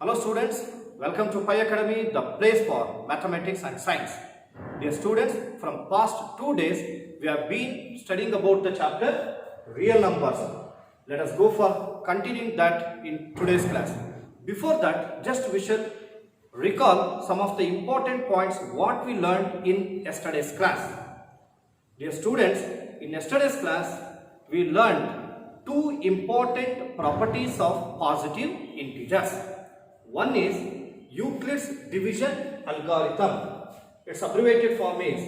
Hello students, welcome to Pi Academy, the place for mathematics and science. Dear students, from past 2 days we have been studying about the chapter real numbers. Let us go for continuing that in today's class. Before that, just we shall recall some of the important points what we learned in yesterday's class. Dear students, in yesterday's class we learned two important properties of positive integers. One is Euclid's division algorithm. Its abbreviated form is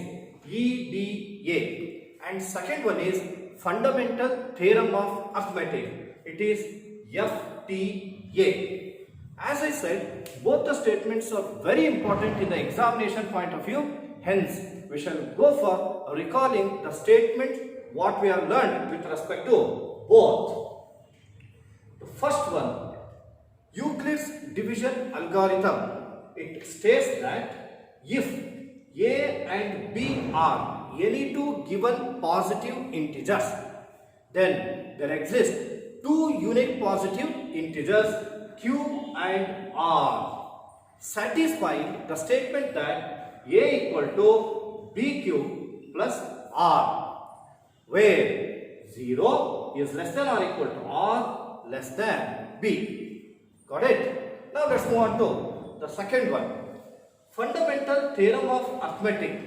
EDA. And second one is fundamental theorem of arithmetic. It is FTA. As I said, both the statements are very important in the examination point of view. Hence, we shall go for recalling the statement what we have learned with respect to both. The first one, Euclid's division algorithm. It states that if A and B are any two given positive integers, then there exist two unique positive integers Q and R, satisfying the statement that A equal to BQ plus R, where 0 is less than or equal to R less than B. Got it? Now let's move on to the second one. Fundamental theorem of arithmetic.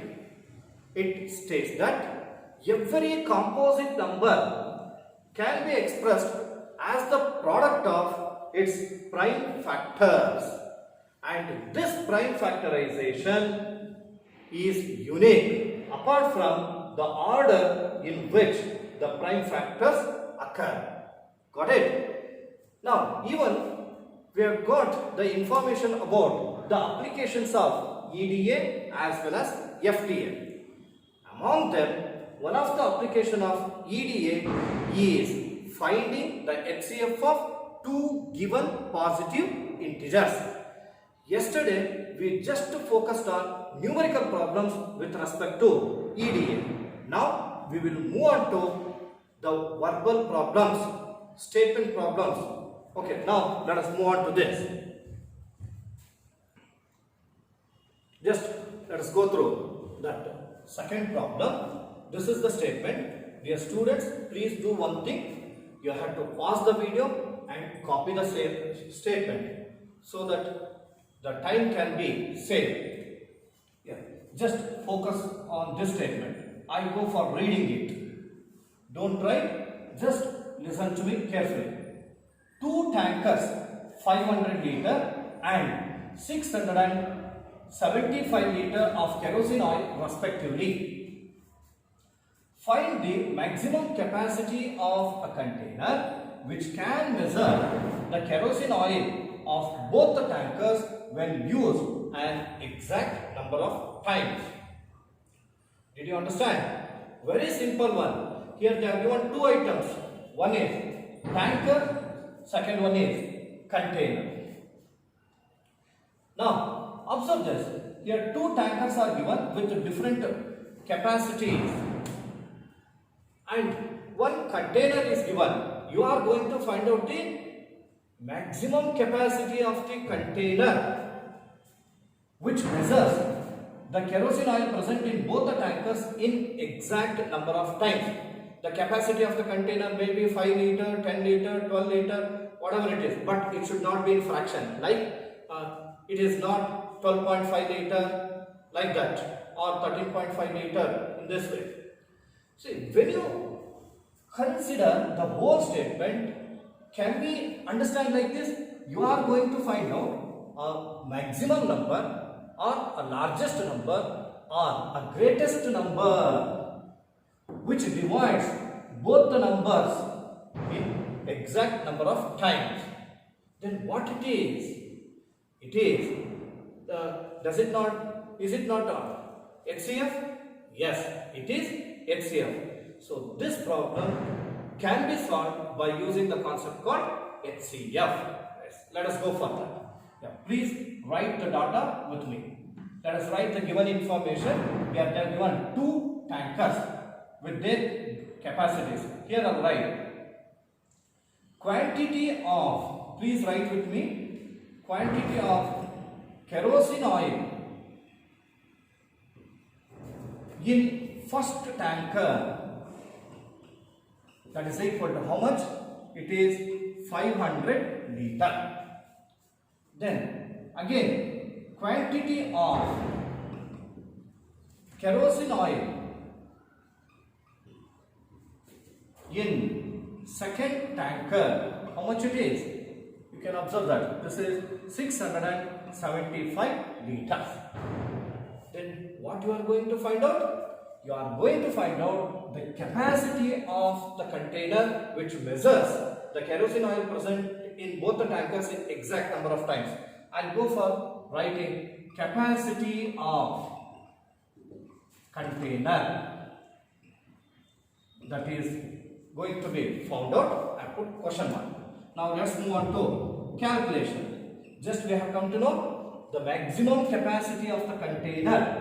It states that every composite number can be expressed as the product of its prime factors. And this prime factorization is unique apart from the order in which the prime factors occur. Got it? Now, even we have got the information about the applications of EDA as well as FTA. Among them, one of the application of EDA is finding the HCF of two given positive integers. Yesterday, we just focused on numerical problems with respect to EDA. Now, we will move on to the verbal problems, statement problems. Okay, now let us move on to this. Just let us go through that second problem. This is the statement. Dear students, please do one thing. You have to pause the video and copy the same statement so that the time can be saved. Yeah. Just focus on this statement. I go for reading it. Don't try. Just listen to me carefully. Two tankers, 500 liter and 675 liter of kerosene oil respectively. Find the maximum capacity of a container which can measure the kerosene oil of both the tankers when used an exact number of times. Did you understand? Very simple one. Here they are given two items. One is tanker, second one is container. Now, observe this. Here two tankers are given with different capacities. And one container is given. You are going to find out the maximum capacity of the container which measures the kerosene oil present in both the tankers in exact number of times. The capacity of the container may be 5 liter, 10 liter, 12 liter, whatever it is, but it should not be in fraction. Like it is not 12.5 liter like that or 13.5 liter in this way. See, when you consider the whole statement, can we understand like this? You are going to find out a maximum number or a largest number or a greatest number which divides both the numbers in exact number of times. Then what it is? It is, is it not HCF? Yes, it is HCF. So this problem can be solved by using the concept called HCF. Yes. Let us go further. Yeah, please write the data with me. Let us write the given information. We have given two tankers with their capacities. Here I will write quantity of, please write with me, quantity of kerosene oil in first tanker, that is equal to how much? It is 500 liter. Then again, quantity of kerosene oil in second tanker, how much it is? You can observe that this is 675 liters. Then what you are going to find out? You are going to find out the capacity of the container which measures the kerosene oil present in both the tankers in exact number of times. I'll go for writing capacity of container, that is going to be found out. I put question mark. Now let's move on to calculation. Just we have come to know the maximum capacity of the container.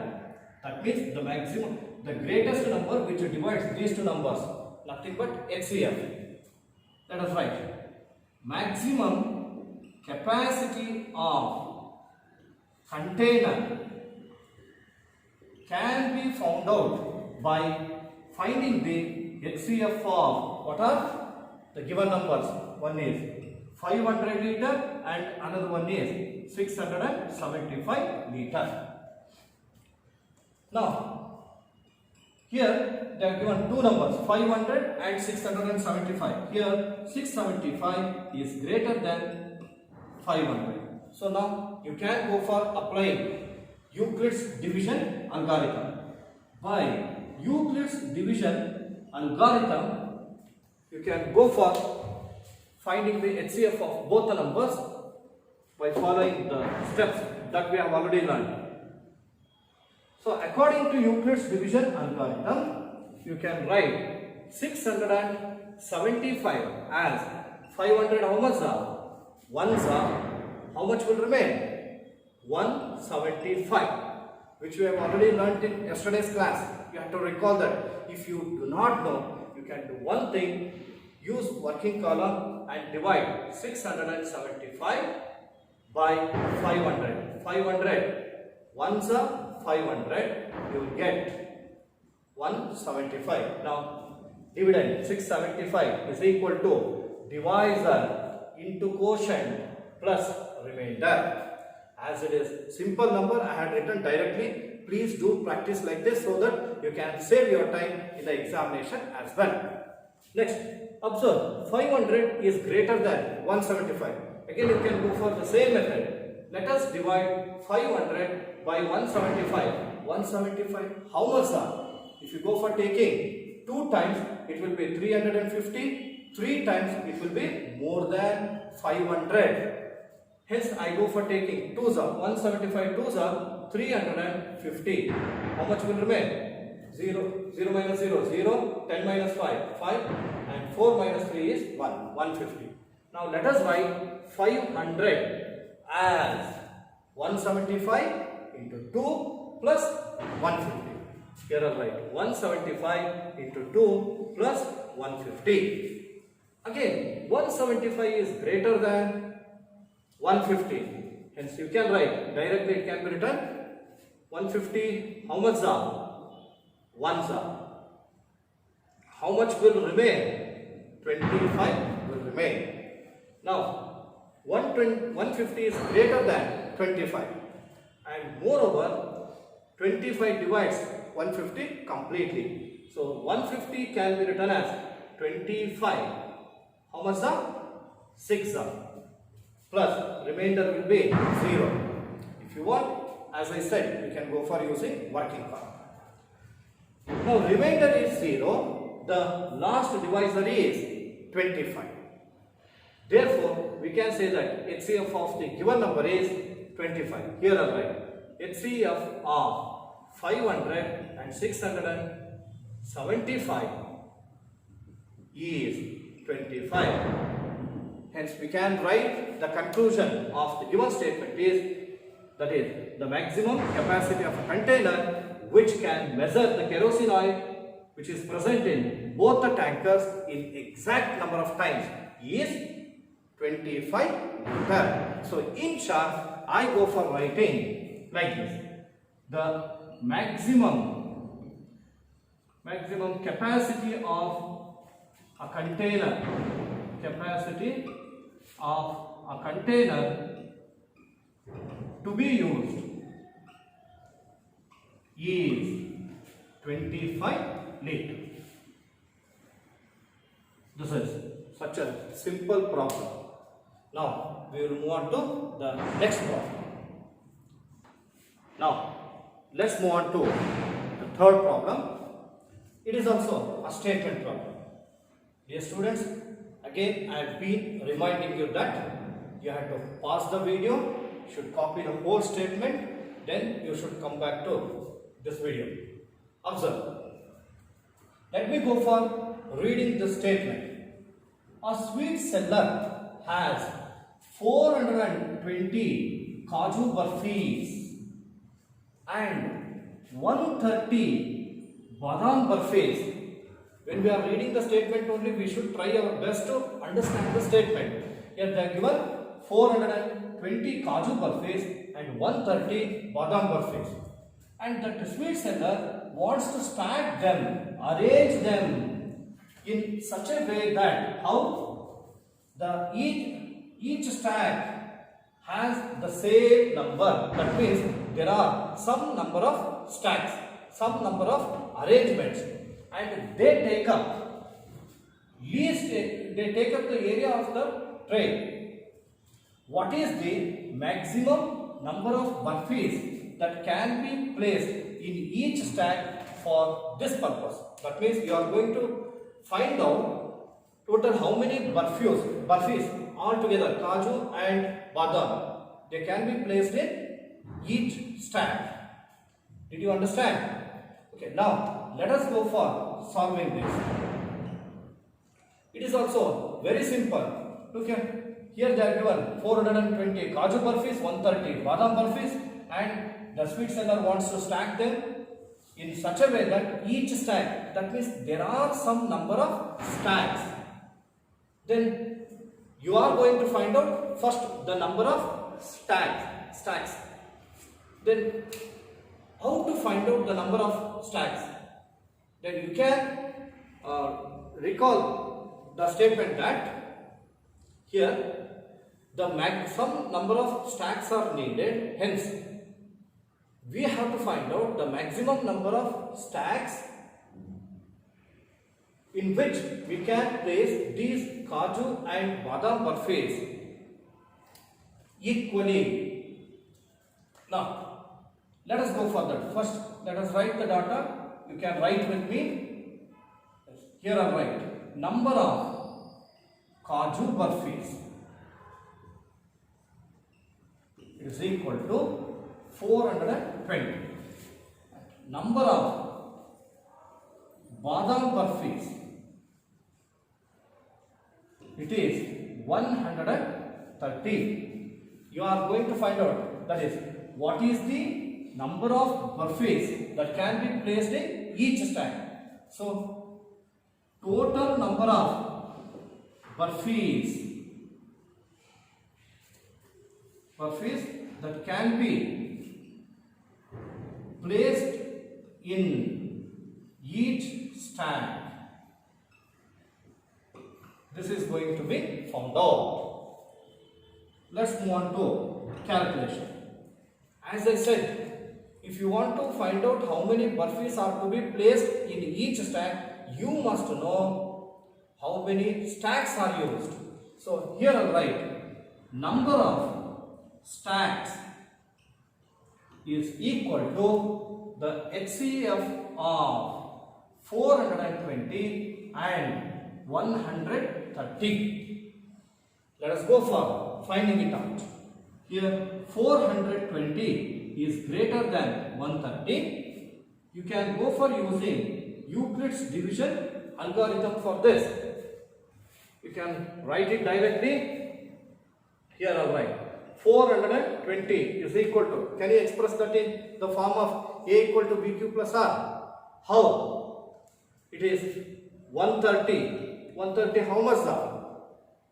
That means the maximum, the greatest number which divides these two numbers, nothing but HCF. Let us write maximum capacity of container can be found out by finding the HCF of what are the given numbers. One is 500 liter and another one is 675 liter. Now, here they are given two numbers 500 and 675. Here 675 is greater than 500. So now you can go for applying Euclid's division algorithm. By Euclid's division algorithm, you can go for finding the HCF of both the numbers by following the steps that we have already learned. So according to Euclid's division algorithm, you can write 675 as 500 how much are? 1s are, how much will remain? 175, which we have already learnt in yesterday's class. You have to recall that. If you do not know, you can do one thing, use working column and divide 675 by 500. 500, 1s are 500, you will get 175. Now, dividend 675 is equal to divisor into quotient plus remainder. As it is simple number, I had written directly. Please do practice like this so that you can save your time in the examination as well. Next, observe 500 is greater than 175. Again, you can go for the same method. Let us divide 500 by 175. 175, how much are? If you go for taking 2 times, it will be 350. 3 times, it will be more than 500. Hence, I go for taking 2s are 175 2s are 350. How much will remain? 0. 0 minus 0, 0. 10 minus 5, 5. And 4 minus 3 is 1. 150. Now, let us write 500 as 175 into 2 plus 150. Here I write 175 into 2 plus 150. Again, 175 is greater than 150. Hence, you can write directly, it can be written 150. How much are? 1s are. How much will remain? 25 will remain. Now, 150 is greater than 25, and moreover 25 divides 150 completely. So 150 can be written as 25. How much are? 6 are. Plus remainder will be 0. If you want, as I said, you can go for using working column. Now remainder is 0. The last divisor is 25. Therefore, we can say that HCF of the given number is 25. Here I write HCF of 500 and 675 is 25. Hence, we can write the conclusion of the given statement is, that is, the maximum capacity of a container which can measure the kerosene oil which is present in both the tankers in exact number of times is 25 meter. So in short, I go for writing like this. The maximum capacity of a container, to be used is 25 liter. This is such a simple problem. Now we will move on to the next problem. Now let's move on to the third problem. It is also a statement problem. Dear students, again I have been reminding you that you have to pause the video, should copy the whole statement, then you should come back to this video. Observe. Let me go for reading the statement. A sweet seller has 420 Kaju Barfis and 130 Badam Barfis. When we are reading the statement only, we should try our best to understand the statement. Here they are given 420 Kaju Barfis and 130 Badam Barfis. And the sweet seller wants to stack them, arrange them in such a way that how the each stack has the same number. That means there are some number of stacks, some number of arrangements, and they take up the area of the tray. What is the maximum number of barfis that can be placed in each stack for this purpose? That means you are going to find out total how many barfis altogether, Kaju and Badam, they can be placed in each stack. Did you understand? Okay, now let us go for solving this. It is also very simple. Look here they are given 420 Kaju Barfis, 130 Badam Barfis, and the sweet seller wants to stack them in such a way that each stack, that means there are some number of stacks. Then you are going to find out first the number of stacks. Then how to find out the number of stacks? Then you can recall the statement that here some number of stacks are needed, hence we have to find out the maximum number of stacks in which we can place these Kaju and Badam Barfis equally. Now let us go for that. First let us write the data. You can write with me. Here I write number of Kaju Barfis is equal to 420. Number of Badam Barfis, it is 130. You are going to find out, that is, what is the number of barfis that can be placed in each stack. So total number of barfis that can be placed in each stack, this is going to be found out. Let's move on to calculation. As I said, if you want to find out how many barfis are to be placed in each stack, you must know how many stacks are used. So here I'll write number of stacks is equal to the HCF of 420 and 130. Let us go for finding it out. Here 420 is greater than 130. You can go for using Euclid's division algorithm for this. You can write it directly. Here I'll write 420 is equal to, can you express that in the form of A equal to BQ plus R? How? It is 130. 130 how much are?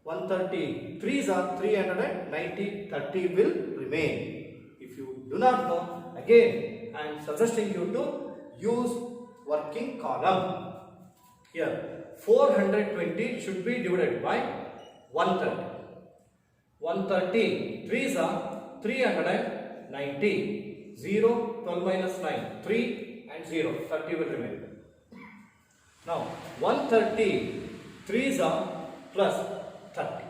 130 3s are 390, 30 will remain. If you do not know, again I am suggesting you to use working column. Here 420 should be divided by 130. 130 3s are 390, 0, 12 minus 9, 3 and 0, 30 will remain. Now 130 3s are plus 30.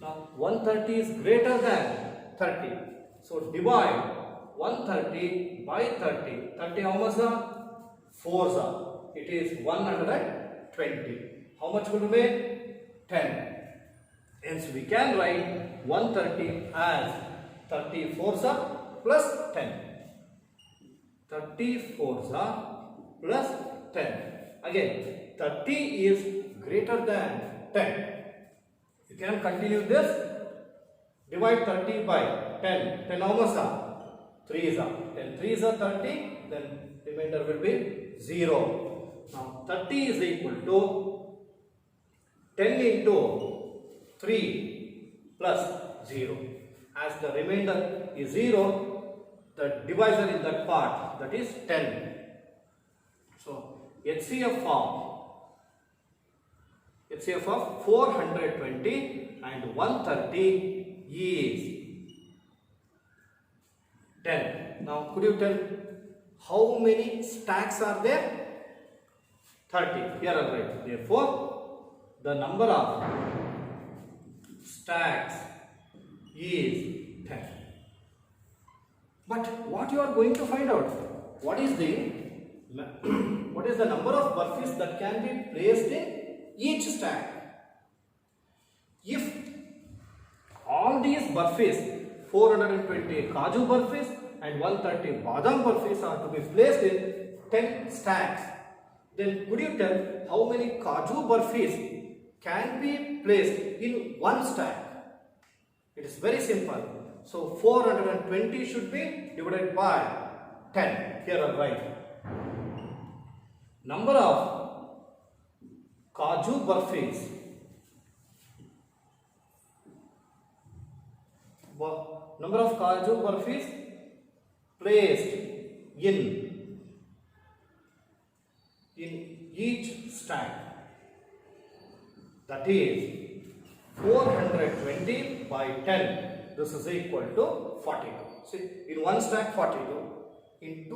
Now 130 is greater than 30. So divide 130 by 30. 30 how much are? 4s are. It is 120. How much will remain? 10. Hence we can write 130 as 34s are plus 10. 34s are plus 10. Again 30 is greater than 10. You can continue this. Divide 30 by 10. 10 how much are? 3s are. 10 3s are 30. Then remainder will be 0. Now 30 is equal to 10 into 3 plus 0. As the remainder is 0, the divisor in that part, that is 10. So HCF of 420 and 130 is 10. Now could you tell how many stacks are there? 30. Here I write. Therefore, the number of stacks is 10. But what you are going to find out? What is the number of burfis that can be placed in each stack? If all these burfis, 420 kaju burfis and 130 badam burfis are to be placed in 10 stacks, then could you tell how many kaju burfis can be placed in one stack? It is very simple. So 420 should be divided by 10. Here I write. Number of kaju burfis placed in each stack, that is 420 by 10. This is equal to 42. See, in one stack 42, in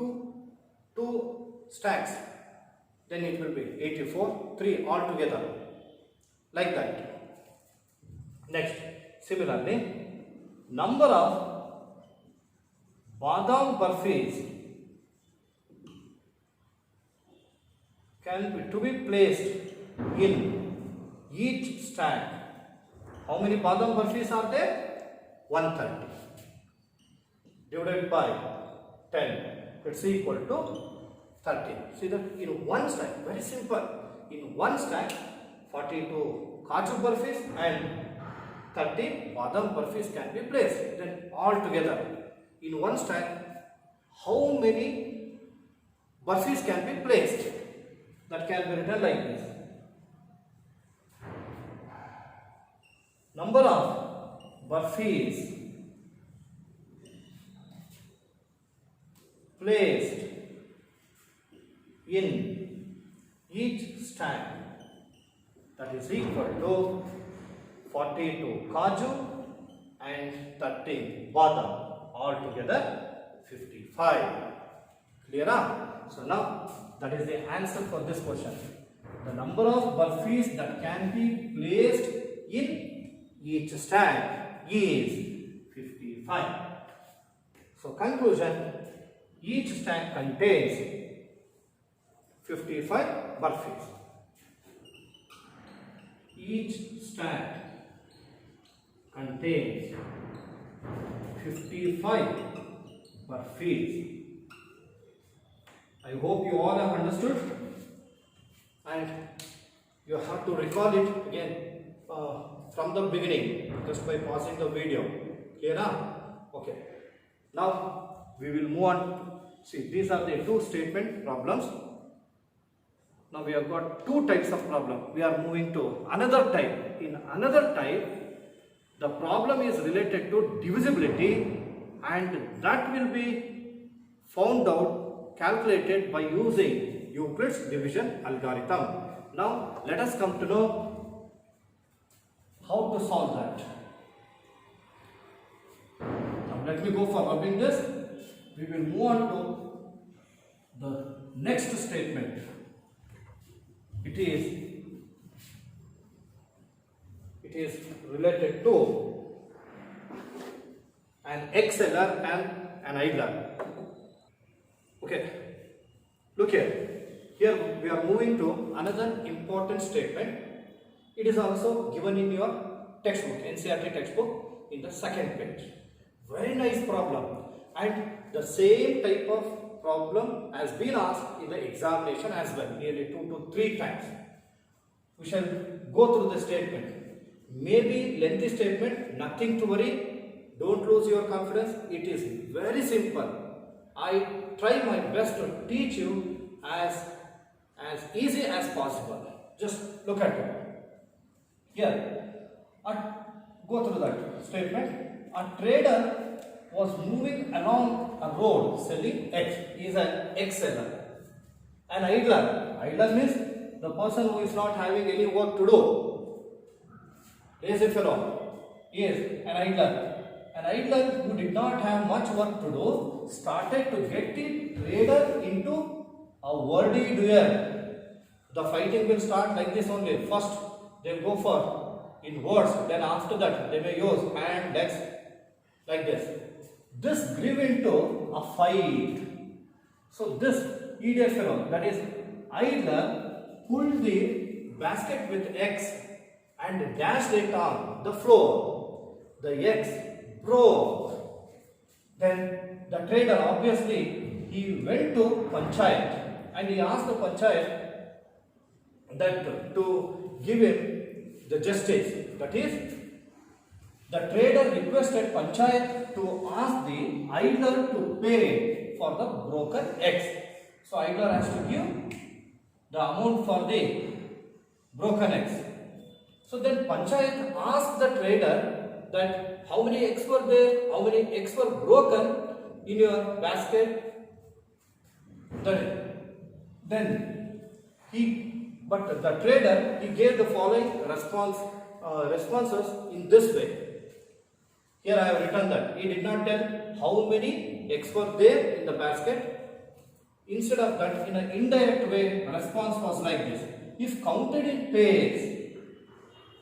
two stacks, then it will be 84, 3 all together, like that. Next, similarly, number of badam burfis can be to be placed in each stack. How many badam burfis are there? 130 divided by 10, it's equal to 30. See that in one stack, very simple. In one stack, 42 kaju burfis and 30 badam burfis can be placed. Then all together, in one stack, how many burfis can be placed? That can be written like this. Number of burfis placed in each stack, that is equal to 42 kaju and 30 badam, altogether 55. Clear? So now that is the answer for this question. The number of burfis that can be placed in each stack is 55. So conclusion, each stack contains 55 burfis. Each stack contains 55 burfis. I hope you all have understood, and you have to recall it again from the beginning just by pausing the video. Clear? Okay. Now we will move on. See, these are the two statement problems. Now we have got two types of problem. We are moving to another type. In another type, the problem is related to divisibility, and that will be found out, calculated by using Euclid's division algorithm. Now let us come to know how to solve that. Now let me go for rubbing this. We will move on to the next statement. It is related to an exceller and an idler. Okay, look here. Here we are moving to another important statement. It is also given in your textbook, NCERT textbook, in the second page. Very nice problem, and the same type of problem has been asked in the examination as well, nearly 2 to 3 times. We shall go through the statement. Maybe lengthy statement, nothing to worry. Don't lose your confidence. It is very simple. I try my best to teach you as easy as possible. Just look at it. Here, go through that statement. A trader was moving along a road selling X. He is an X seller. An idler. Idler means the person who is not having any work to do. Lazy fellow. He is an idler. An idler who did not have much work to do started to get the trader into a wordy duel. The fighting will start like this only. First, they will go for in words. Then after that, they may use hand, legs, like this. This grew into a fight. So this idiot fellow, that is idler, pulled the basket with X and dashed it on the floor. The X broke. Then the trader, obviously, he went to Panchayat and he asked the Panchayat that to give him the justice. That is, the trader requested Panchayat to ask the idler to pay for the broken X. So idler has to give the amount for the broken X. So then Panchayat asked the trader that how many eggs were there, how many eggs were broken in your basket. But the trader, he gave the following responses in this way. Here I have written that he did not tell how many eggs were there in the basket. Instead of that, in an indirect way, response was like this. If counted in pairs,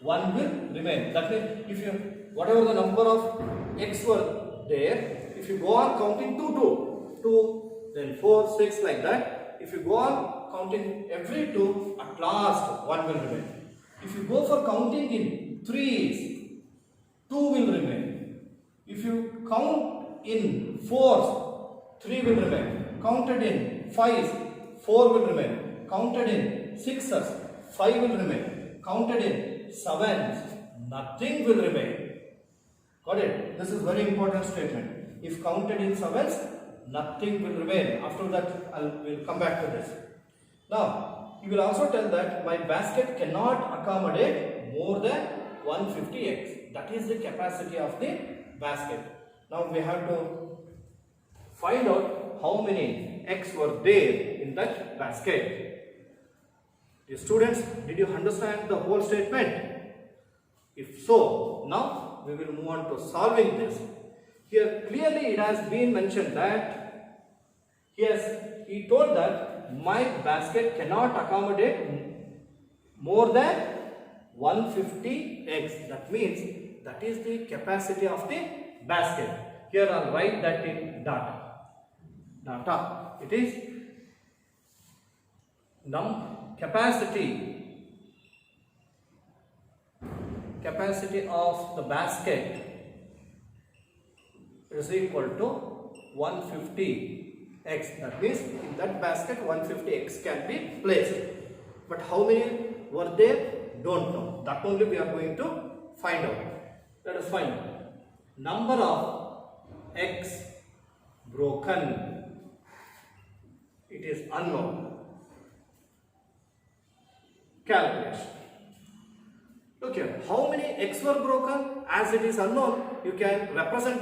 one will remain. That means, if you, whatever the number of eggs were there, if you go on counting 2, then 4, 6, like that. If you go on counting every 2, at last one will remain. If you go for counting in threes, 2 will remain. If you count in fours, 3 will remain. Counted in fives, 4 will remain. Counted in sixes, 5 will remain. Counted in sevens, nothing will remain. Got it? This is very important statement. If counted in sevens, nothing will remain. After that, we'll come back to this. Now, he will also tell that my basket cannot accommodate more than 150 eggs. That is the capacity of the basket. Now we have to find out how many eggs were there in that basket. Dear students, did you understand the whole statement? If so, now we will move on to solving this. Here clearly it has been mentioned that, yes, he told that my basket cannot accommodate more than 150 eggs. That means that is the capacity of the basket. Here I will write that in data. It is capacity of the basket is equal to 150 eggs. That means in that basket 150 eggs can be placed. But how many were there? Don't know. That only we are going to find out. Let us find number of eggs broken. It is unknown. calculation. Look here, how many x were broken? As it is unknown, you can represent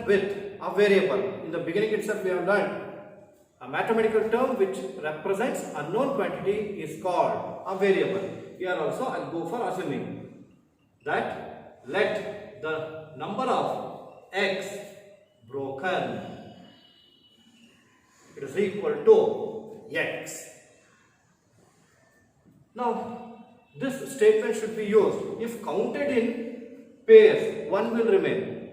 with a variable. In the beginning itself we have learned a mathematical term which represents unknown quantity is called a variable. Here also I will go for assuming that let the number of x broken it is equal to x. Now this statement should be used. If counted in pairs, 1 will remain.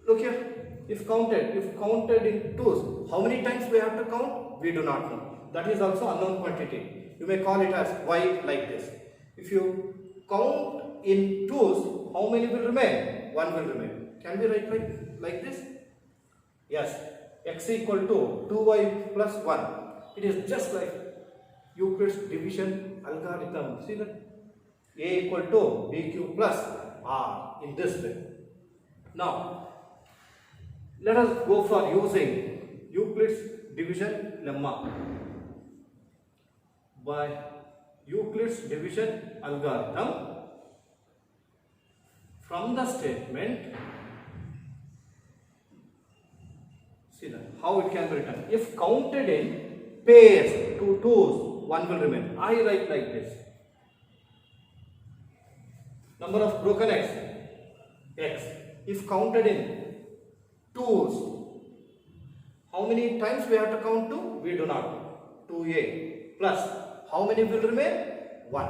Look here, if counted in twos, how many times we have to count? We do not know. That is also unknown quantity. You may call it as y like this. If you count in twos, how many will remain? 1 will remain. Can we write like this? Yes, x equal to 2y plus 1. It is just like Euclid's division algorithm. See that? A equal to bq plus r in this way. Now, let us go for using Euclid's division lemma. By Euclid's division algorithm, from the statement, see that how it can be written. If counted in pairs, two twos, 1 will remain. I write like this. Number of broken x. If counted in twos, how many times we have to count 2? We do not know. 2a plus how many will remain? 1.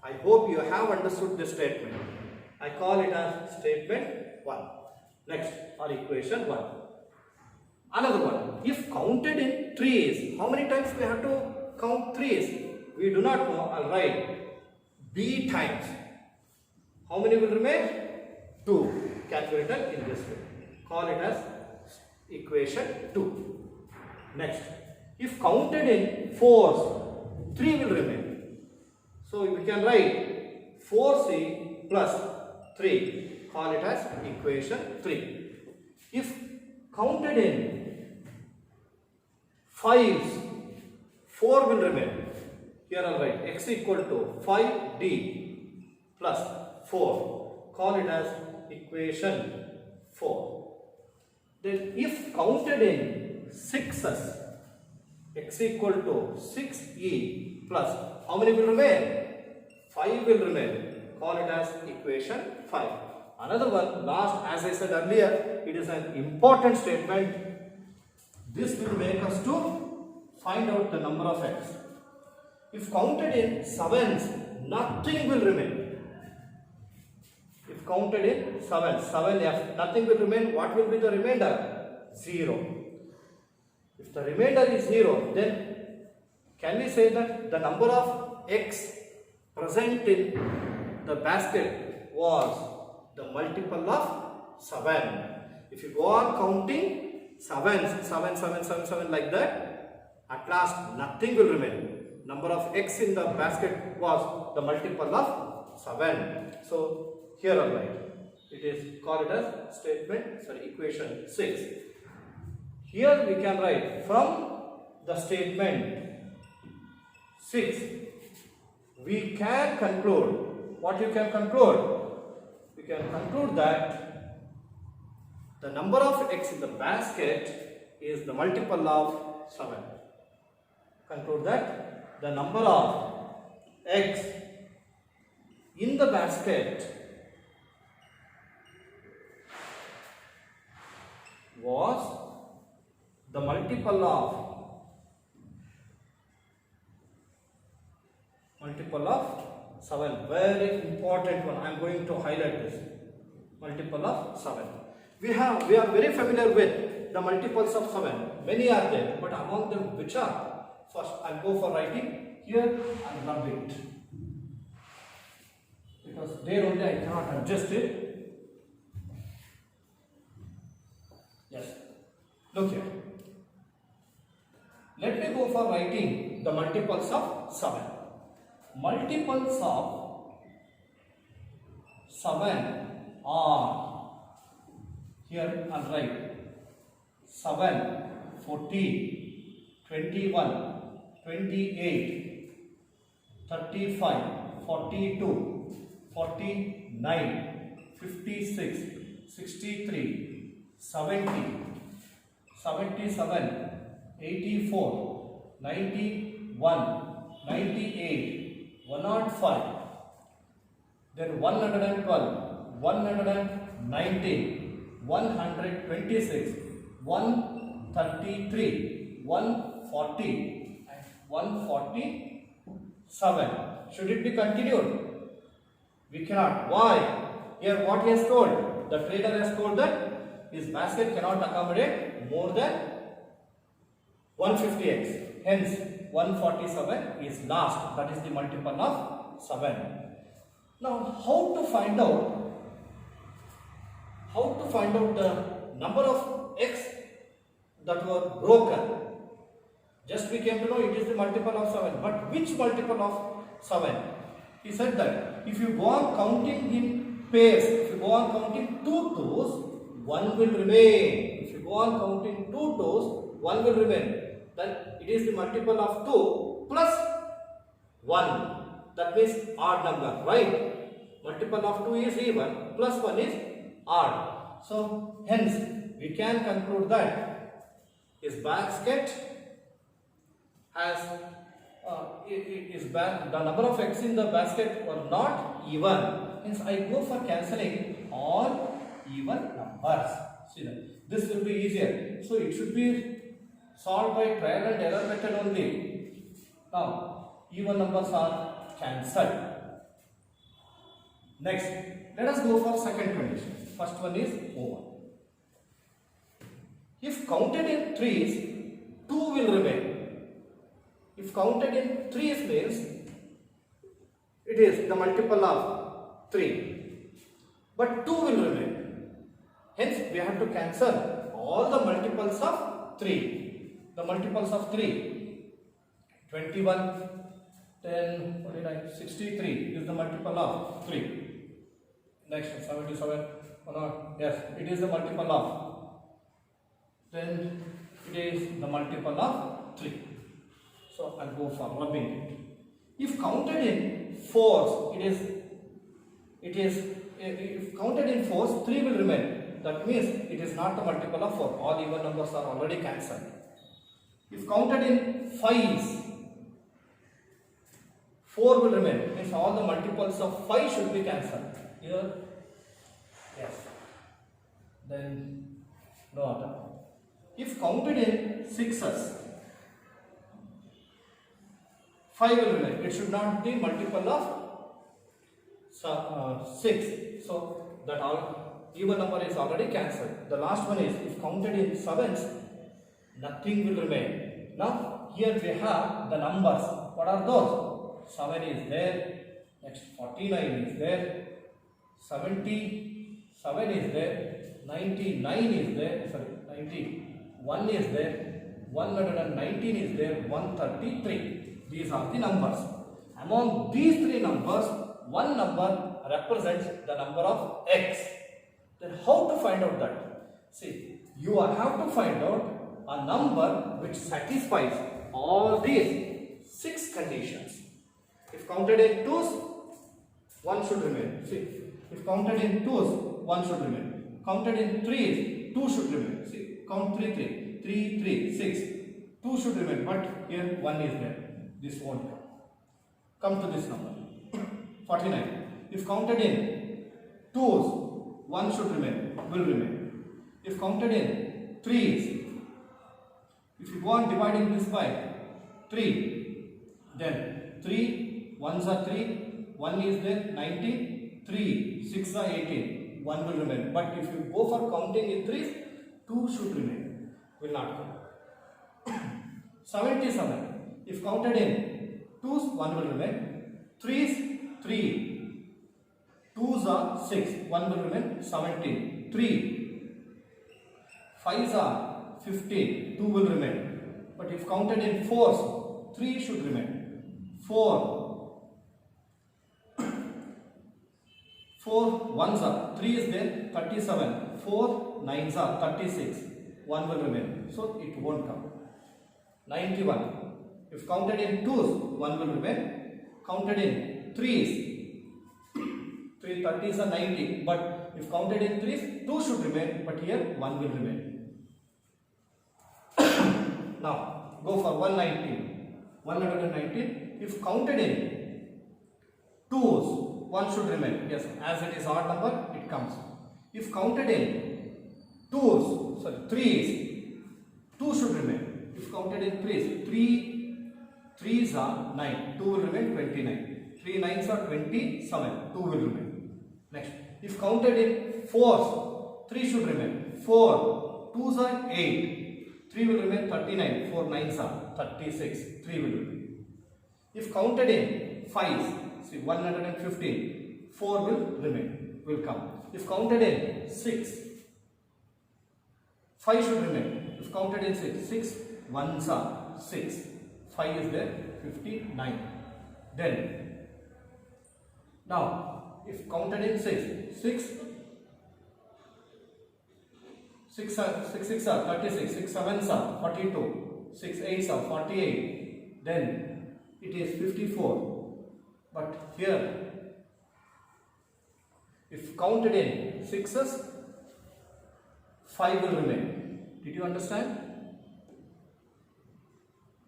I hope you have understood this statement. I call it as statement 1. Next, or equation 1. Another one. If counted in threes, how many times we have to count threes? We do not know. I'll write b times. How many will remain? 2. Can be written in this way. Call it as equation 2. Next, if counted in fours, 3 will remain. So we can write 4c plus 3. Call it as equation 3. If counted in fives, 4 will remain. Here I'll write x equal to 5d plus 4. Call it as equation 4. Then if counted in sixes, x equal to 6e plus how many will remain? 5 will remain. Call it as equation 5. Another one, last, as I said earlier, it is an important statement. This will make us to find out the number of x. If counted in sevens, nothing will remain. If counted in 7f, nothing will remain. What will be the remainder? 0. If the remainder is 0, then can we say that the number of x present in the basket was the multiple of 7. If you go on counting sevens, 7, 7, 7, 7 like that, at last nothing will remain. Number of x in the basket was the multiple of 7. So here I'll write. It is called as equation 6. Here we can write from the statement 6. We can conclude. What you can conclude? We can conclude that the number of x in the basket is the multiple of 7. Conclude that the number of x in the basket was the multiple of 7. Very important one. I am going to highlight this. Multiple of 7. We are very familiar with the multiples of 7. Many are there, but among them which are? First, I will go for writing here and rub it. Because there only I cannot adjust it. Yes. Look here. Let me go for writing the multiples of 7. Multiples of 7 are, here I'll write 7, 14, 21, 28, 35, 42, 49, 56, 63, 70, 77, 84, 91, 98, 105, then 112, 119, 126, 133, 140 and 147. Should it be continued? We cannot. Why? Here what he has told? The trader has told that his basket cannot accommodate more than 150x. Hence 147 is last. That is the multiple of 7. Now how to find out the number of x that were broken? Just we came to know it is the multiple of 7. But which multiple of 7? He said that if you go on counting in pairs, if you go on counting 2 twos, 1 will remain. If you go on counting 2 twos, 1 will remain. Then it is the multiple of 2 plus 1. That means odd number, right? Multiple of 2 is even, plus 1 is odd. So hence we can conclude that his basket has the number of eggs in the basket were not even. Hence I go for cancelling all even numbers. See that this will be easier. So it should be solved by trial and error method only. Now even numbers are cancelled. Next, let us go for second condition. First one is over. If counted in threes, 2 will remain. If counted in threes means it is the multiple of 3. But 2 will remain. Hence we have to cancel all the multiples of 3. The multiples of 3. 21, 10, 49, 63 is the multiple of 3. Next 77, yes, it is the multiple of. Then it is the multiple of 3. So I'll go for rubbing it. If counted in fours, if counted in fours, 3 will remain. That means it is not the multiple of 4. All even numbers are already cancelled. If counted in fives, 4 will remain. Means all the multiples of 5 should be cancelled. Here, yes. Then no other. If counted in sixes, 5 will remain. It should not be multiple of 6. So that all even number is already cancelled. The last one is if counted in sevens, nothing will remain. Now here we have the numbers. What are those? 7 is there. Next 49 is there. 77 is there. 99 is there. Sorry, 91 is there. 119 is there. 133. These are the numbers. Among these 3 numbers, one number represents the number of x. Then how to find out that? See, you have to find out a number which satisfies all these 6 conditions. If counted in twos, 1 should remain. See, if counted in twos, 1 should remain. Counted in threes, 2 should remain. See, count 3, 6. 2 should remain, but here 1 is there. This won't come. Come to this number. 49. If counted in twos, 1 should remain, will remain. If counted in threes, if you go on dividing this by 3, then 3, 1s are 3, 1 is there, 19, 3, 6 are 18, 1 will remain. But if you go for counting in threes, 2 should remain, will not come. 77. If counted in twos, 1 will remain. Threes, 3. Twos are 6. 1 will remain. 17. 3. Fives are 15. 2 will remain. But if counted in fours, 3 should remain. 4. 4 ones are 3 is there. 37. 4 nines are 36. 1 will remain. So it won't come. 91. If counted in twos, 1 will remain. Counted in threes, 3 30s are 90. But if counted in threes, 2 should remain. But here 1 will remain. Now go for 119. 119. If counted in twos, 1 should remain. Yes, as it is odd number, it comes. If counted in threes, 2 should remain. If counted in threes, 3 threes are 9. 2 will remain 29. 3 nines are 27. 2 will remain. Next, if counted in fours, 3 should remain. 4 twos are 8. 3 will remain 39. 4 nines are 36. 3 will remain. If counted in fives, see 115. 4 will come. If counted in 6, 5 should remain. If counted in 6 ones are 6. 5 is there, 59. Then, now, if counted in 6 are 36, 6 sevens are 42, 6 eights are 48. Then, it is 54. But here, if counted in sixes, 5 will remain. Did you understand?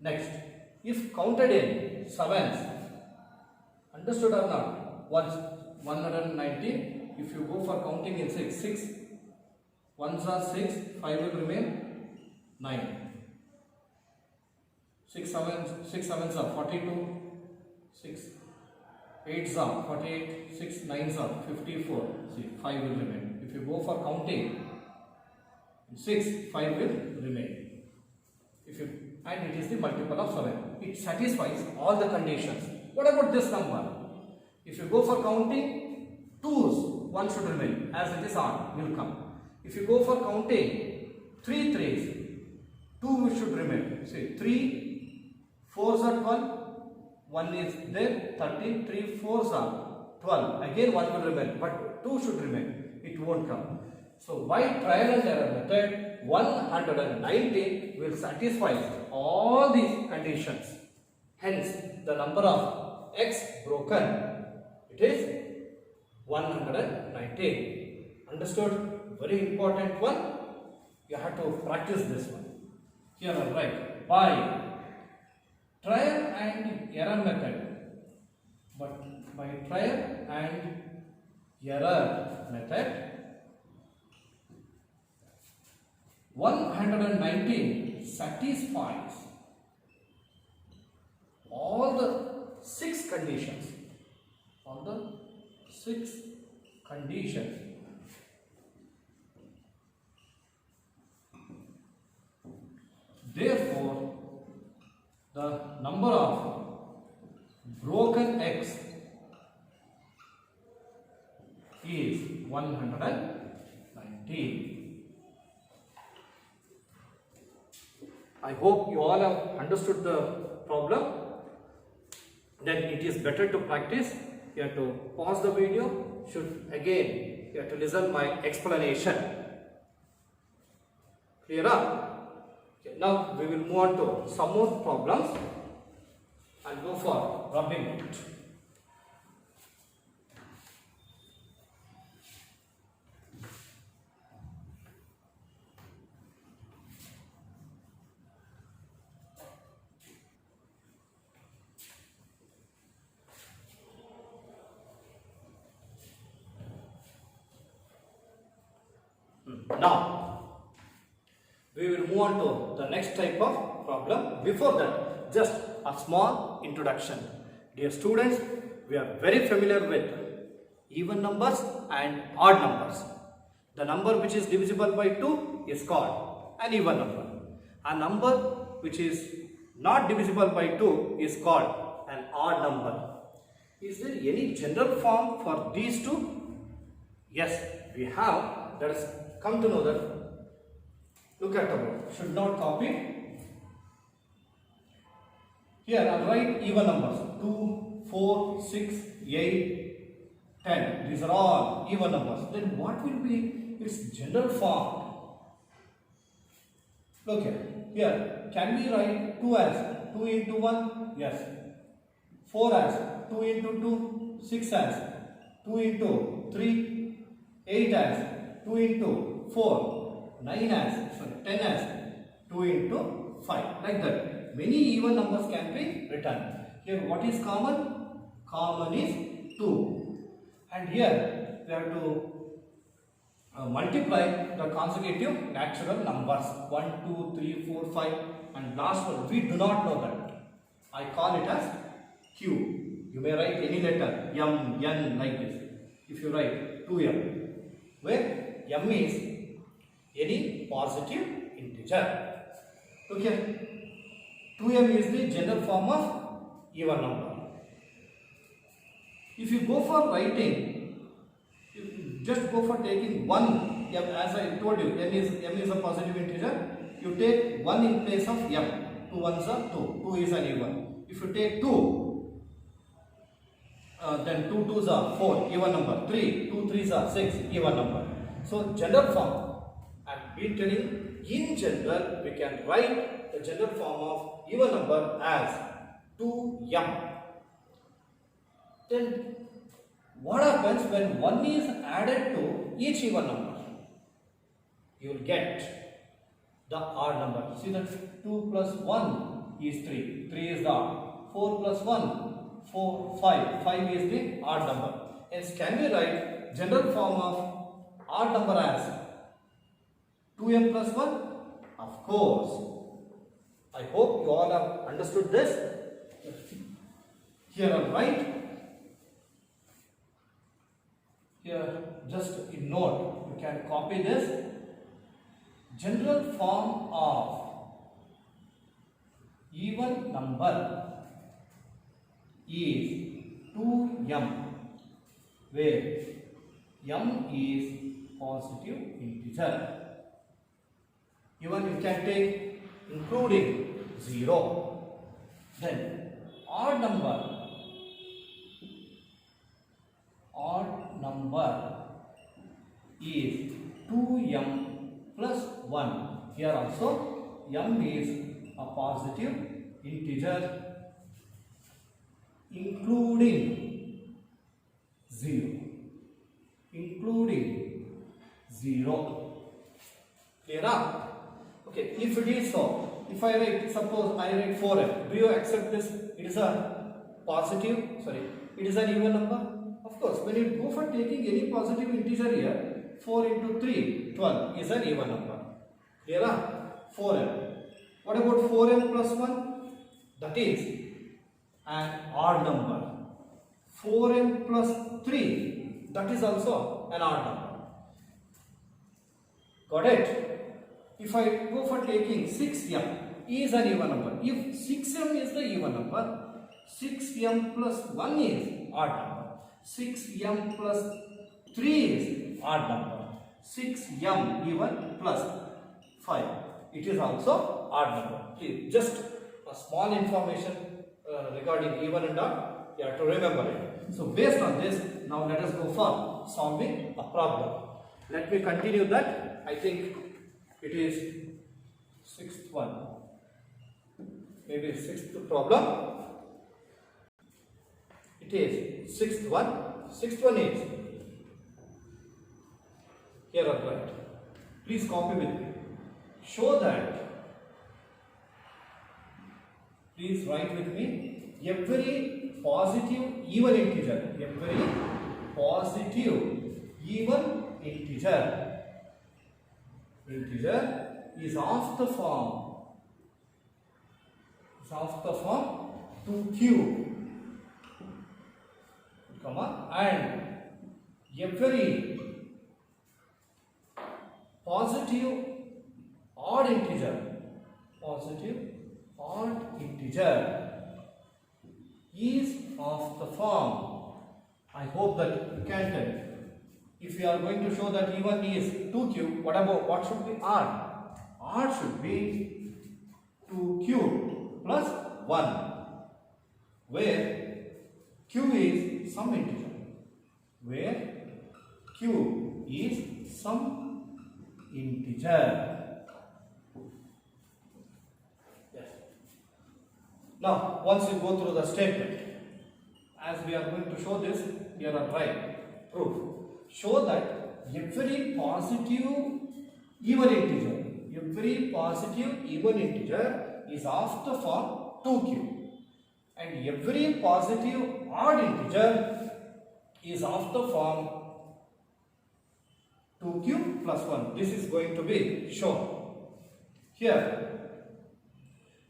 Next, if counted in sevens, understood or not? 190. If you go for counting in 6 ones are 6, 5 will remain 9. 6 sevens are 42, 6 eights are 48, 6 nines are 54. See, 5 will remain. If you go for counting 6, 5 will remain. And it is the multiple of 7. It satisfies all the conditions. What about this number? If you go for counting twos, 1 should remain. As it is odd, will come. If you go for counting 3 threes, 2 should remain. See, 3 fours are 12. 1 is there, 13. 3 fours are 12. Again 1 will remain, but 2 should remain. It won't come. So by trial and error method, 119 will satisfy all these conditions. Hence, the number of x broken, it is 119. Understood? Very important one. You have to practice this one. Here I write by trial and error method. But by trial and error method, 119 satisfies all the 6 conditions. All the 6 conditions. Therefore, the number of broken eggs is 119. I hope you all have understood the problem. Then it is better to practice. You have to pause the video. You have to listen my explanation. Clear up? Okay, now we will move on to some more problems. I'll go for rubbing it. Now, we will move on to the next type of problem. Before that, just a small introduction. Dear students, we are very familiar with even numbers and odd numbers. The number which is divisible by 2 is called an even number. A number which is not divisible by 2 is called an odd number. Is there any general form for these two? Yes, we have. Let us come to know that. Look at the board. Should not copy. Here I will write even numbers. 2, 4, 6, 8, 10. These are all even numbers. Then what will be its general form? Look here. Here, can we write 2 as 2 into 1, yes. 4 has 2 into 2, 6 has 2 into 3, 8 has 2 into 4, 9 has, sorry, 10 has 2 into 5. Like that. Many even numbers can be written. Here what is common? Common is 2. And here we have to multiply the consecutive natural numbers 1, 2, 3, 4, 5 and last one we do not know that. I call it as Q. You may write any letter M, N like this. If you write 2M, where M is any positive integer. Okay. 2M is the general form of even number. If you go for writing, just go for taking 1, as I told you, M is a positive integer. You take 1 in place of M. 2 ones are 2. 2 is an even. If you take 2, then 2 twos are 4, even number. 3, 2 threes are 6, even number. So general form, I am been telling, in general, we can write the general form of even number as 2M. Then what happens when 1 is added to each even number? You will get the odd number. See that 2 plus 1 is 3. 3 is the odd. 4 plus 1, 4, 5. 5 is the odd number. Hence, can we write general form of odd number as 2M plus 1? Of course. I hope you all have understood this. Here on right. Here, just in note, you can copy this. General form of even number is 2M, where M is positive integer. Even you can take including 0. Then odd number is 2M plus 1. Here also M is a positive integer including 0. Clear up? Okay, if it is so, if I write, suppose I write 4M, do you accept this? It is a positive, it is an even number. Of course, when you go for taking any positive integer here, 4 into 3, 12 is an even number. Clear? 4M. What about 4M plus 1? That is an odd number. 4M plus 3, that is also an odd number. Got it? If I go for taking 6M is an even number. If 6M is the even number, 6M plus 1 is odd number. 6M plus 3 is odd number. 6M even plus 5. It is also odd number. Please, just a small information regarding even and odd. You have to remember it. So based on this, now let us go for solving a problem. Let me continue that. I think it is 6th one. Maybe 6th problem. It is 6th one. 6th one is here on right. Please copy with me. Show that. Please write with me. Every positive even integer. Every positive even integer is of the form 2q, and every positive odd integer is of the form. I hope that you can tell. If you are going to show that even is 2q, what should be odd? Odd should be 2q plus 1, where q is some integer. Yes. Now, once you go through the statement, as we are going to show this, here are right proof. Show that every positive even integer is of the form 2q, and every positive odd integer is of the form 2q plus 1. This is going to be shown. Here,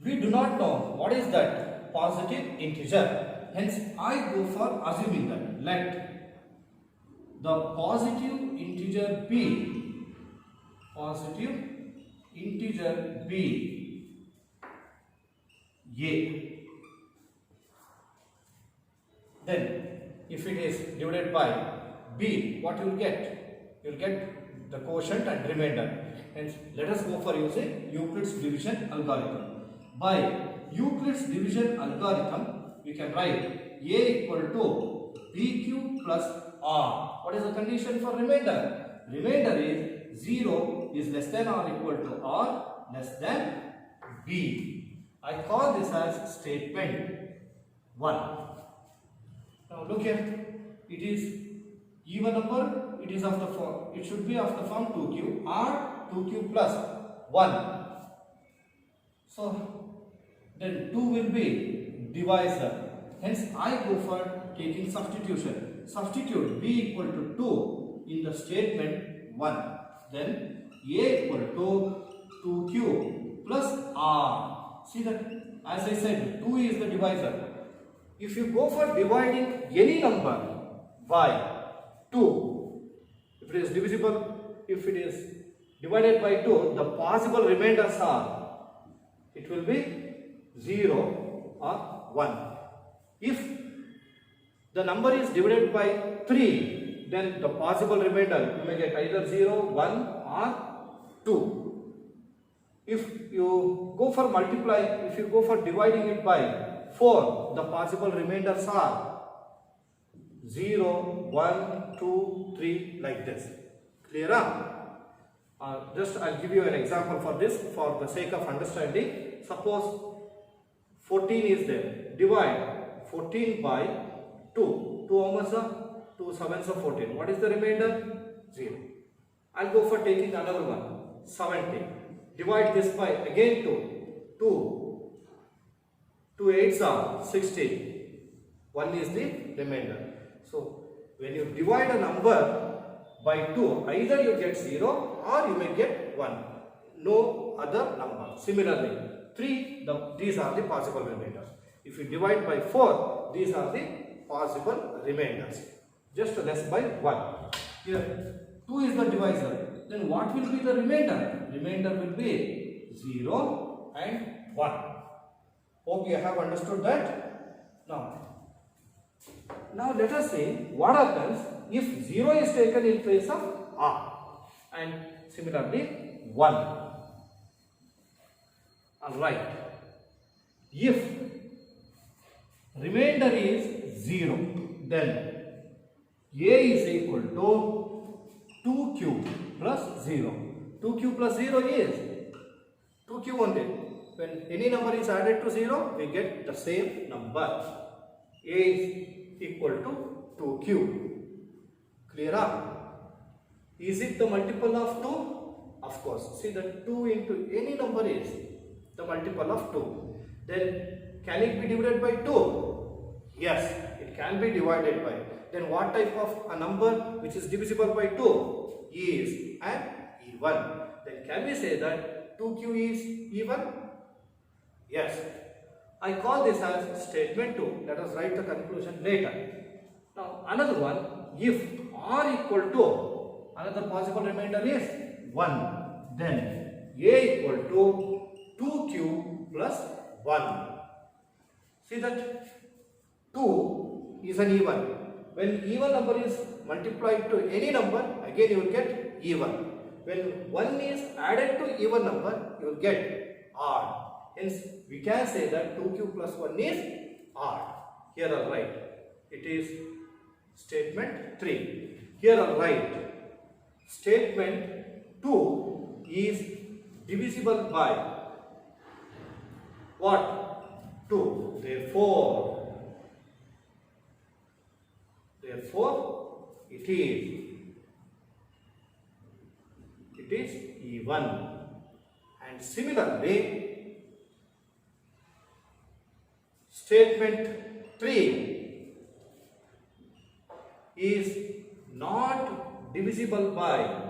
we do not know what is that positive integer. Hence, I go for assuming that let the positive integer be a. Then, if it is divided by b, what you will get? You will get the quotient and remainder. Hence, let us go for using Euclid's division algorithm. By Euclid's division algorithm, we can write a equal to bq plus r. What is the condition for remainder? Remainder is 0 is less than or equal to r less than b. I call this as statement 1. Now look here, it is even number, it is of the form, it should be of the form 2q or 2q plus 1. So then 2 will be divisor. Hence I go for taking substitution. Substitute b equal to 2 in the statement 1. Then a equal to 2q plus r. See that, as I said, 2 is the divisor. If you go for dividing any number by 2, if it is divisible, if it is divided by 2, the possible remainders are, it will be 0 or 1. If the number is divided by 3, then the possible remainder, you may get either 0, 1 or 2. If you go for multiply, if you go for dividing it by 4, the possible remainders are 0, 1, 2, 3 like this. Clear? Just I'll give you an example for this for the sake of understanding. Suppose 14 is there. Divide 14 by 2. 2 how much are? 2 7s are 14. What is the remainder? 0. I'll go for taking another one. 70. Divide this by again 2. 2 8s are 16. 1 is the remainder. So when you divide a number by 2, either you get 0 or you may get 1. No other number. Similarly, 3, these are the possible remainders. If you divide by 4, these are the possible remainders. Just less by 1. Here, 2 is the divisor. Then what will be the remainder? Remainder will be 0 and 1. Hope you have understood that. Now let us see what happens if 0 is taken in place of r and similarly 1. Alright. If remainder is 0, then a is equal to 2q plus 0. 2q plus 0 is 2q only. When any number is added to 0, we get the same number. A is equal to 2q. Clear up? Is it the multiple of 2? Of course. See that 2 into any number is the multiple of 2. Then can it be divided by 2? Yes, it can be divided by. Then what type of a number which is divisible by 2 is an even? Then can we say that 2q is even? Yes. I call this as statement 2. Let us write the conclusion later. Now another one, if r equal to, another possible remainder is 1, then a equal to 2q plus 1. See that 2 is an even. When even number is multiplied to any number, again you will get even. When 1 is added to even number, you will get odd. Hence, we can say that 2q plus 1 is odd. Here I'll write. It is statement 3. Here I'll write. Statement 2 is divisible by what? 2. Therefore, it is even. And similarly, statement 3 is not divisible by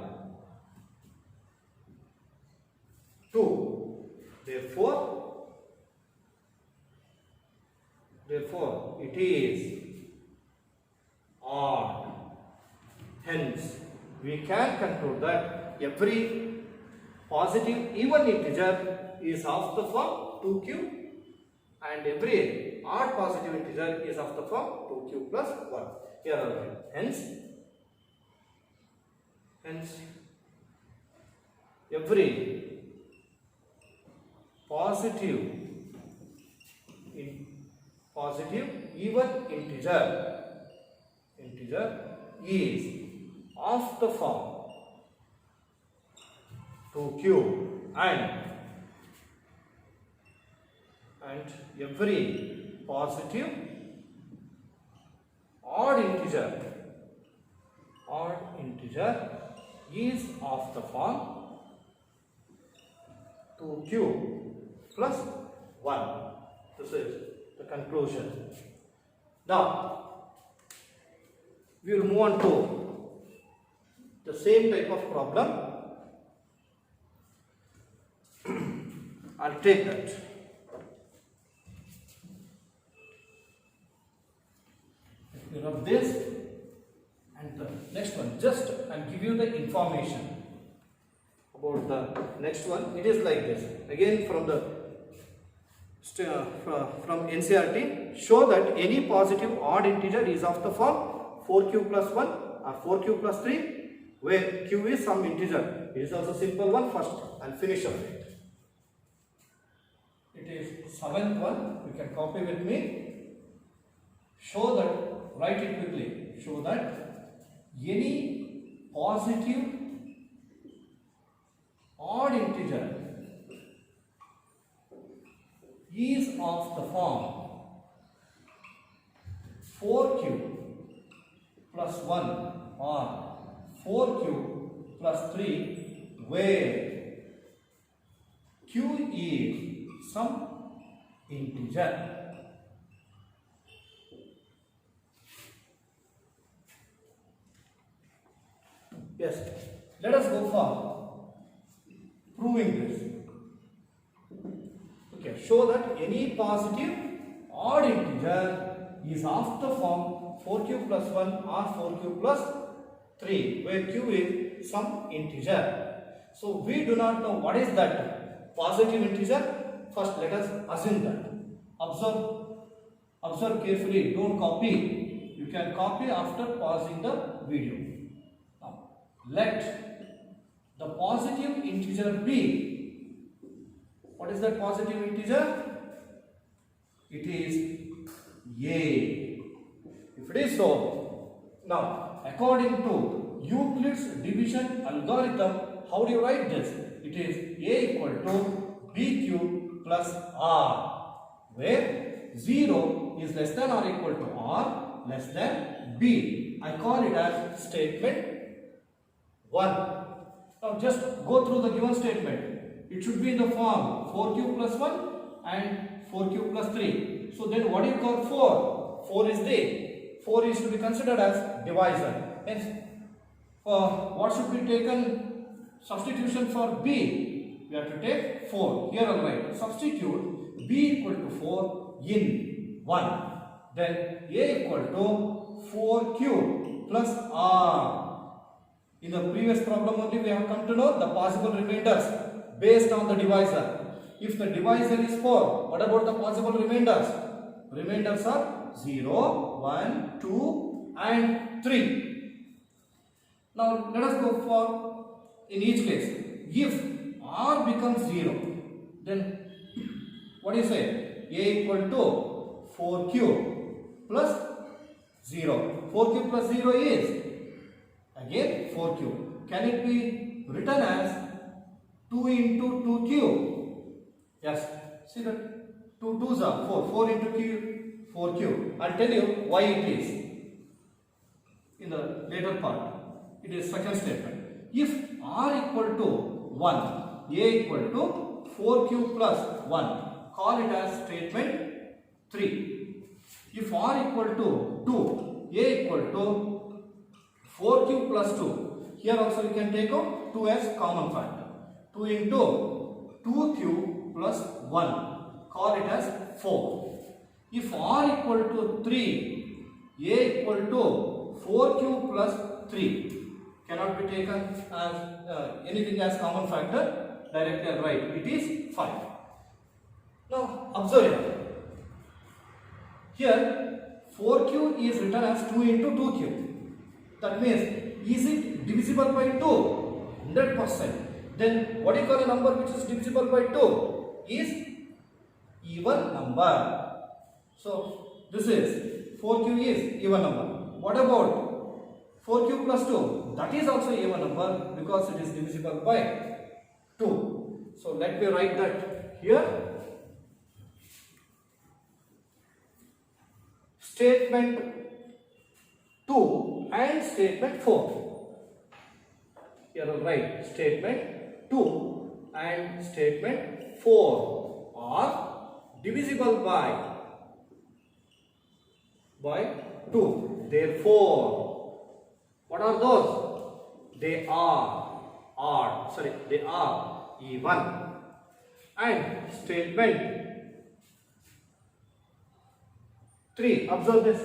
2. Therefore, it is odd. Hence, we can conclude that every positive even integer is of the form 2q and every odd positive integer is of the form 2q plus 1. Here are the hence every positive even integer is of the form 2q and every positive odd integer is of the form 2q plus 1. This is the conclusion. Now, we will move on to the same type of problem. I'll take that. You rub this and the next one. Just I'll give you the information about the next one. It is like this. Again from the from NCERT, show that any positive odd integer is of the form 4q plus 1 or 4q plus 3, where q is some integer. It is also simple one. First, I'll finish up it. It is 7th one. You can copy with me. Show that, write it quickly. Show that any positive odd integer is of the form 4q plus 1 or 4q plus 3, where q is some integer. Yes, let us go for proving this. Okay, show that any positive odd integer is of the form 4q plus 1 or 4q plus 3, where q is some integer. So we do not know what is that positive integer. First, let us assume that. Observe carefully. Don't copy. You can copy after pausing the video. Now, let the positive integer be. What is that positive integer? It is a. If it is so, now according to Euclid's division algorithm, how do you write this? It is a equal to bq plus r, where 0 is less than or equal to r less than b. I call it as statement 1. Now just go through the given statement. It should be in the form 4q plus 1 and 4q plus 3. So then what do you call 4? 4 is there. 4 is to be considered as divisor. Hence, what should be taken substitution for b? We have to take 4. Here I will write. Substitute b equal to 4 in 1. Then a equal to 4q plus r. In the previous problem only we have come to know the possible remainders based on the divisor. If the divisor is 4, what about the possible remainders? Remainders are 0, 1, 2 and 3. Now let us go for, in each case, if r becomes 0, then what do you say? A equal to 4q plus 0. 4q plus 0 is again 4q. Can it be written as 2 into 2q? Yes. See that 2 2s are 4. 4 into q, 4q. I'll tell you why it is in the later part. It is second statement. If r equal to 1, a equal to 4q plus 1, call it as statement 3. If r equal to 2, a equal to 4q plus 2, here also we can take out 2 as common factor. 2 into 2q plus 1, call it as 4. If r equal to 3, a equal to 4q plus 3, cannot be taken as anything as common factor, directly I'll write it is 5. Now observe here 4q is written as 2 into 2q. That means, is it divisible by 2? 100%. Then what do you call a number which is divisible by 2? Is even number. So this is 4q is even number. What about 4q plus 2? That is also even number because it is divisible by 2. So let me write that here. Statement 2 and statement 4. Here I'll write statement 2 and statement 4 are divisible by 2. Therefore, what are those? They are even. And statement 3, observe this.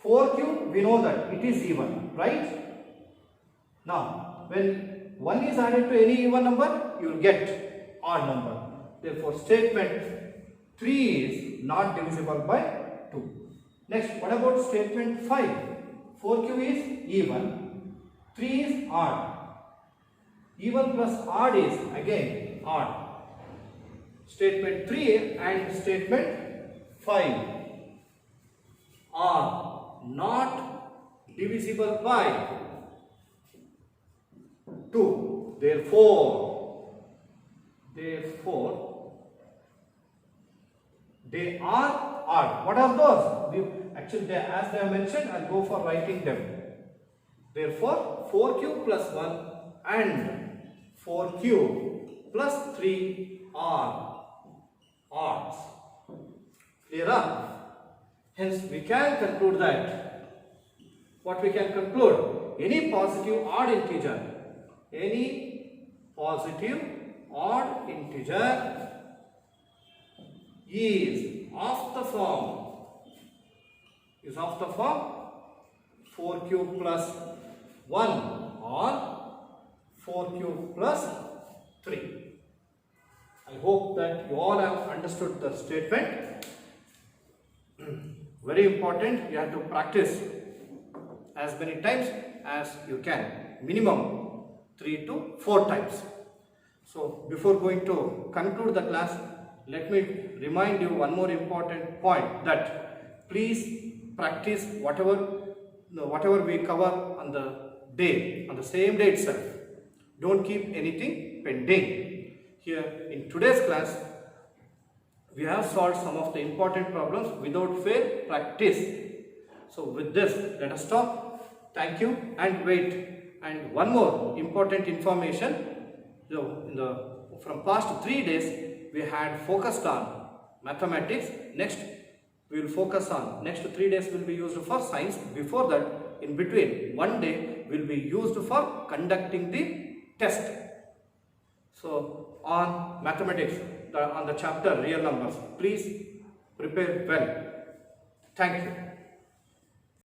4q, we know that it is even, right? Now, when 1 is added to any even number, you will get odd number. Therefore, statement 3 is not divisible by 2. Next, what about statement 5? 4q is even, 3 is odd. Even plus odd is again odd. Statement 3 and statement 5 are not divisible by 2. Therefore, they are odd. What are those? Actually, as they are mentioned, I'll go for writing them. Therefore, 4q plus 1 and 4q plus 3 are odds. Clear? Hence, we can conclude that. What we can conclude? Any positive odd integer is of the form 4q plus 1 or 4q plus 3. I hope that you all have understood the statement. Very important, you have to practice as many times as you can, minimum 3 to 4 times. So before going to conclude the class, let me remind you one more important point, that please practice whatever we cover on the day, on the same day itself. Don't keep anything pending. Here in today's class, we have solved some of the important problems without fail practice. So with this, let us stop. Thank you and wait. And one more important information. From past 3 days, we had focused on mathematics. Next, we will focus on, next 3 days will be used for science. Before that, in between, 1 day will be used for conducting the test. So on mathematics, on the chapter real numbers, please prepare well. Thank you.